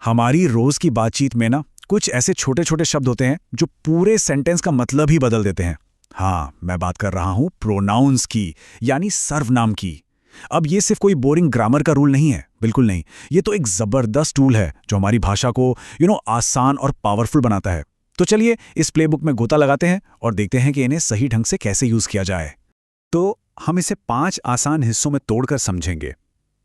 हमारी रोज की बातचीत में ना कुछ ऐसे छोटे छोटे शब्द होते हैं जो पूरे सेंटेंस का मतलब ही बदल देते हैं। हाँ, मैं बात कर रहा हूं प्रोनाउंस की, यानी सर्वनाम की। अब ये सिर्फ कोई बोरिंग ग्रामर का रूल नहीं है, बिल्कुल नहीं। ये तो एक जबरदस्त टूल है जो हमारी भाषा को आसान और पावरफुल बनाता है। तो चलिए इस प्लेबुक में गोता लगाते हैं और देखते हैं कि इन्हें सही ढंग से कैसे यूज किया जाए। तो हम इसे 5 आसान हिस्सों में तोड़कर समझेंगे।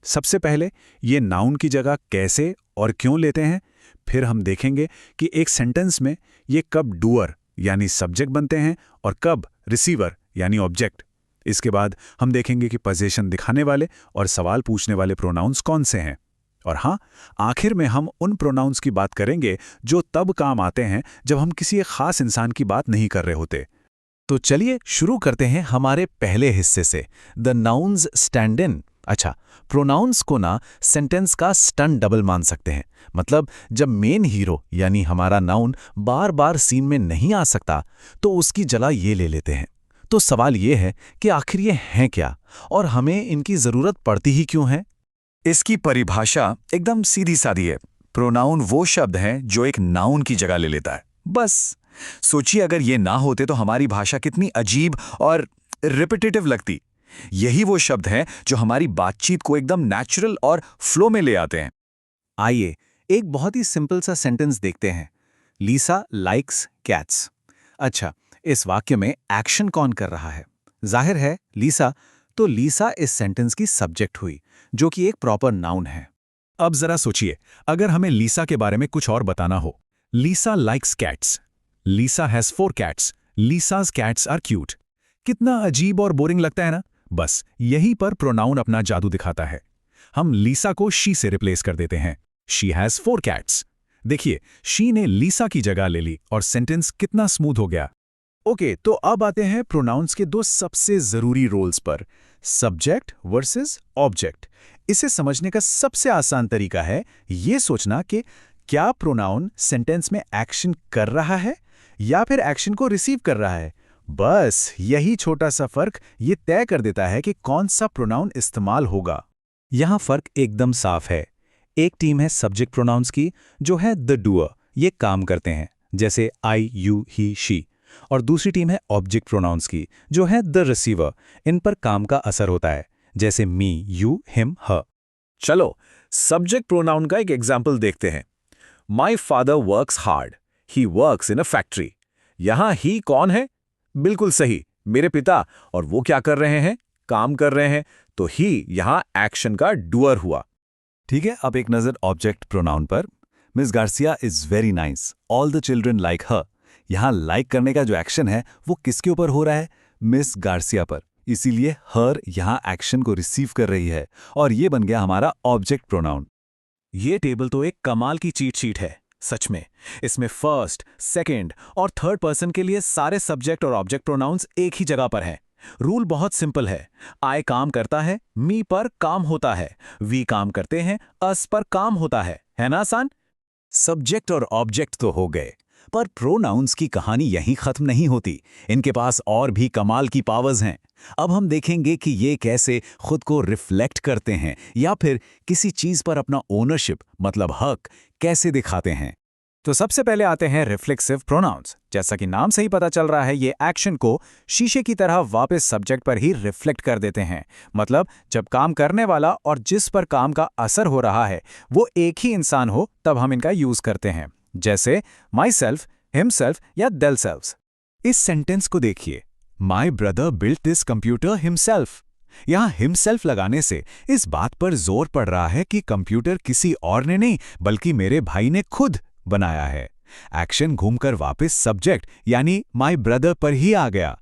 सबसे पहले ये नाउन की जगह कैसे और क्यों लेते हैं। फिर हम देखेंगे कि एक सेंटेंस में ये कब डूअर यानी सब्जेक्ट बनते हैं और कब रिसीवर यानी ऑब्जेक्ट। इसके बाद हम देखेंगे कि पोजीशन दिखाने वाले और सवाल पूछने वाले प्रोनाउंस कौन से हैं। और हाँ, आखिर में हम उन प्रोनाउंस की बात करेंगे जो तब काम आते हैं जब हम किसी एक खास इंसान की बात नहीं कर रहे होते। तो चलिए शुरू करते हैं हमारे पहले हिस्से से, द नाउन्स स्टैंड इन। अच्छा, प्रोनाउंस को ना सेंटेंस का स्टंट डबल मान सकते हैं। मतलब जब मेन हीरो यानी हमारा नाउन बार बार सीन में नहीं आ सकता तो उसकी जगह ये ले लेते हैं। तो सवाल ये है कि आखिर ये हैं क्या और हमें इनकी जरूरत पड़ती ही क्यों है। इसकी परिभाषा एकदम सीधी सादी है। प्रोनाउन वो शब्द हैं जो एक नाउन की जगह ले लेता है। बस सोचिए, अगर ये ना होते तो हमारी भाषा कितनी अजीब और रिपीटेटिव लगती। यही वो शब्द हैं जो हमारी बातचीत को एकदम नेचुरल और फ्लो में ले आते हैं। आइए एक बहुत ही सिंपल सा सेंटेंस देखते हैं, लीसा लाइक्स कैट्स। अच्छा, इस वाक्य में एक्शन कौन कर रहा है? जाहिर है लीसा। तो लीसा इस सेंटेंस की सब्जेक्ट हुई, जो कि एक प्रॉपर नाउन है। अब जरा सोचिए, अगर हमें लीसा के बारे में कुछ और बताना हो। Lisa likes cats, Lisa has 4 cats, Lisa's cats are cute. कितना अजीब और बोरिंग लगता है ना। बस यहीं पर प्रोनाउन अपना जादू दिखाता है। हम लीसा को शी से रिप्लेस कर देते हैं, शी हैज 4 कैट्स। देखिए, शी ने लीसा की जगह ले ली और सेंटेंस कितना स्मूथ हो गया। ओके, तो अब आते हैं प्रोनाउंस के 2 सबसे जरूरी रोल्स पर, सब्जेक्ट वर्सेस ऑब्जेक्ट। इसे समझने का सबसे आसान तरीका है ये सोचना कि क्या प्रोनाउन सेंटेंस में एक्शन कर रहा है या फिर एक्शन को रिसीव कर रहा है। बस यही छोटा सा फर्क ये तय कर देता है कि कौन सा प्रोनाउन इस्तेमाल होगा। यहां फर्क एकदम साफ है। एक टीम है सब्जेक्ट प्रोनाउंस की, जो है द डूअर, ये काम करते हैं, जैसे आई, यू, ही, शी। और दूसरी टीम है ऑब्जेक्ट प्रोनाउंस की, जो है द रिसीवर, इन पर काम का असर होता है, जैसे मी, यू, हिम, हर। चलो सब्जेक्ट प्रोनाउन का एक एग्जाम्पल देखते हैं। My father works hard, he works in a factory. यहां ही कौन है? बिल्कुल सही, मेरे पिता। और वो क्या कर रहे हैं? काम कर रहे हैं। तो ही यहां एक्शन का डूअर हुआ। ठीक है, अब एक नजर ऑब्जेक्ट प्रोनाउन पर। Miss Garcia is very nice, all the children like her. यहां लाइक करने का जो एक्शन है वो किसके ऊपर हो रहा है? मिस गार्सिया पर। इसीलिए हर यहां एक्शन को रिसीव कर रही है और ये बन गया हमारा ऑब्जेक्ट प्रोनाउन। ये टेबल तो एक कमाल की चीट शीट है, सच में। इसमें फर्स्ट, सेकंड और थर्ड पर्सन के लिए सारे सब्जेक्ट और ऑब्जेक्ट प्रोनाउंस एक ही जगह पर हैं। रूल बहुत सिंपल है। आई काम करता है, मी पर काम होता है, वी काम करते हैं, अस पर काम होता है ना आसान? सब्जेक्ट और ऑब्जेक्ट तो हो गए, पर प्रोनाउंस की कहानी यहीं खत्म नहीं होती। इनके पास और भी कमाल की पावर्स हैं। अब हम देखेंगे कि ये कैसे खुद को रिफ्लेक्ट करते हैं या फिर किसी चीज पर अपना ओनरशिप मतलब हक कैसे दिखाते हैं। तो सबसे पहले आते हैं रिफ्लेक्सिव प्रोनाउंस। जैसा कि नाम से ही पता चल रहा है, ये एक्शन को शीशे की तरह वापस सब्जेक्ट पर ही रिफ्लेक्ट कर देते हैं। मतलब जब काम करने वाला और जिस पर काम का असर हो रहा है वो एक ही इंसान हो, तब हम इनका यूज करते हैं, जैसे माई सेल्फ, हिमसेल्फ या देल सेल्व्स। इस सेंटेंस को देखिए, my brother built this computer himself. यहां हिमसेल्फ लगाने से इस बात पर जोर पड़ रहा है कि कंप्यूटर किसी और ने नहीं बल्कि मेरे भाई ने खुद बनाया है। एक्शन घूमकर वापस सब्जेक्ट यानी माई ब्रदर पर ही आ गया।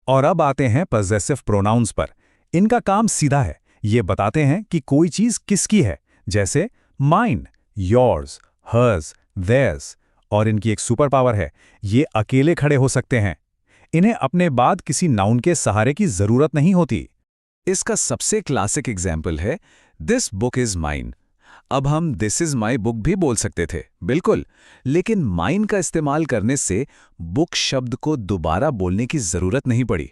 और अब आते हैं पॉसेसिव प्रोनाउंस पर। इनका काम सीधा है, ये बताते हैं कि कोई चीज किसकी है, जैसे माइन, योर्स, हर्स, theirs। और इनकी एक सुपर पावर है, ये अकेले खड़े हो सकते हैं। इन्हें अपने बाद किसी नाउन के सहारे की जरूरत नहीं होती। इसका सबसे क्लासिक एग्जाम्पल है दिस बुक इज माइन। अब हम दिस इज माई बुक भी बोल सकते थे, बिल्कुल, लेकिन माइन का इस्तेमाल करने से बुक शब्द को दोबारा बोलने की जरूरत नहीं पड़ी।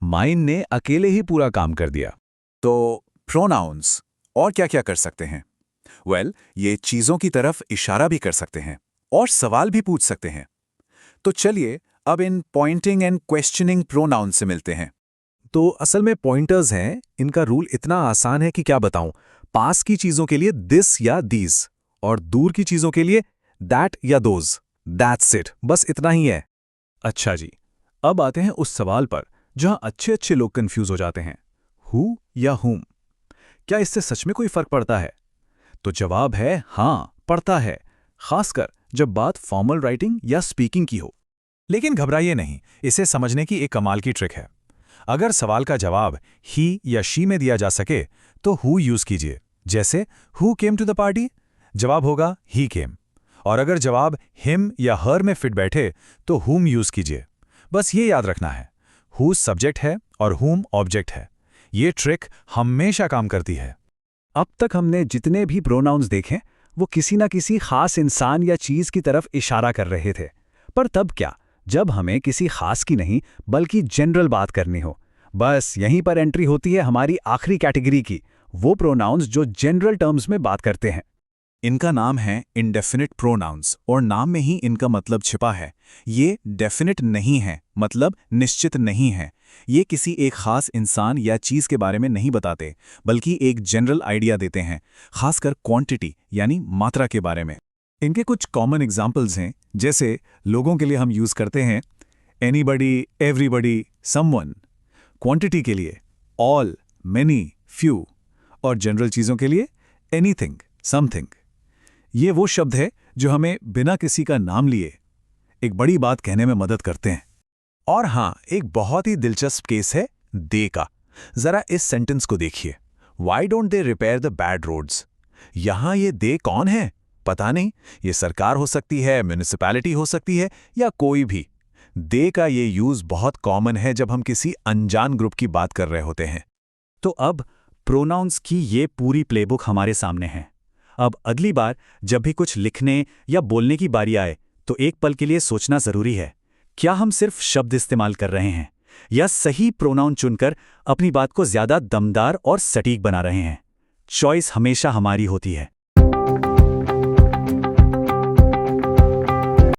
माइन ने अकेले ही पूरा काम कर दिया। तो प्रोनाउंस और क्या क्या कर सकते हैं? ये चीजों की तरफ इशारा भी कर सकते हैं और सवाल भी पूछ सकते हैं। तो चलिए अब इन पॉइंटिंग एंड क्वेश्चनिंग प्रोनाउन से मिलते हैं। तो असल में पॉइंटर्स हैं, इनका रूल इतना आसान है कि क्या बताऊं। पास की चीजों के लिए दिस या दीज, और दूर की चीजों के लिए दैट या दोज। दैट्स इट, बस इतना ही है। अच्छा जी, अब आते हैं उस सवाल पर जहां अच्छे लोग कंफ्यूज हो जाते हैं, हु या हुम। क्या इससे सच में कोई फर्क पड़ता है? तो जवाब है हाँ, पड़ता है, खासकर जब बात फॉर्मल राइटिंग या स्पीकिंग की हो। लेकिन घबराइए नहीं, इसे समझने की एक कमाल की ट्रिक है। अगर सवाल का जवाब ही या शी में दिया जा सके तो हु यूज कीजिए। जैसे who came to the party, जवाब होगा ही केम। और अगर जवाब हिम या हर में फिट बैठे तो हुम यूज कीजिए। बस ये याद रखना है, हु सब्जेक्ट है और हुम ऑब्जेक्ट है। ये ट्रिक हमेशा काम करती है। अब तक हमने जितने भी प्रोनाउंस देखे वो किसी न किसी खास इंसान या चीज की तरफ इशारा कर रहे थे। पर तब क्या, जब हमें किसी खास की नहीं बल्कि जनरल बात करनी हो। बस यहीं पर एंट्री होती है हमारी आखिरी कैटेगरी की, वो प्रोनाउंस जो जनरल टर्म्स में बात करते हैं। इनका नाम है इंडेफिनिट प्रोनाउंस, और नाम में ही इनका मतलब छिपा है। ये डेफिनिट नहीं है, मतलब निश्चित नहीं है। ये किसी एक खास इंसान या चीज के बारे में नहीं बताते, बल्कि एक जनरल आइडिया देते हैं, खासकर क्वांटिटी यानी मात्रा के बारे में। इनके कुछ कॉमन एग्जाम्पल्स हैं, जैसे लोगों के लिए हम यूज करते हैं एनीबडी, एवरीबडी, समवन। क्वांटिटी के लिए ऑल, मेनी, फ्यू। और जनरल चीजों के लिए एनीथिंग, समथिंग। ये वो शब्द है जो हमें बिना किसी का नाम लिए एक बड़ी बात कहने में मदद करते हैं। और हाँ, एक बहुत ही दिलचस्प केस है दे का। जरा इस सेंटेंस को देखिए, why don't they repair the bad roads. यहां ये दे कौन है? पता नहीं, ये सरकार हो सकती है, म्युनिसिपैलिटी हो सकती है, या कोई भी। दे का ये यूज बहुत कॉमन है जब हम किसी अनजान ग्रुप की बात कर रहे होते हैं। तो अब प्रोनाउंस की ये पूरी प्लेबुक हमारे सामने है। अब अगली बार जब भी कुछ लिखने या बोलने की बारी आए तो एक पल के लिए सोचना जरूरी है, क्या हम सिर्फ शब्द इस्तेमाल कर रहे हैं या सही प्रोनाउन चुनकर अपनी बात को ज्यादा दमदार और सटीक बना रहे हैं। चॉइस हमेशा हमारी होती है।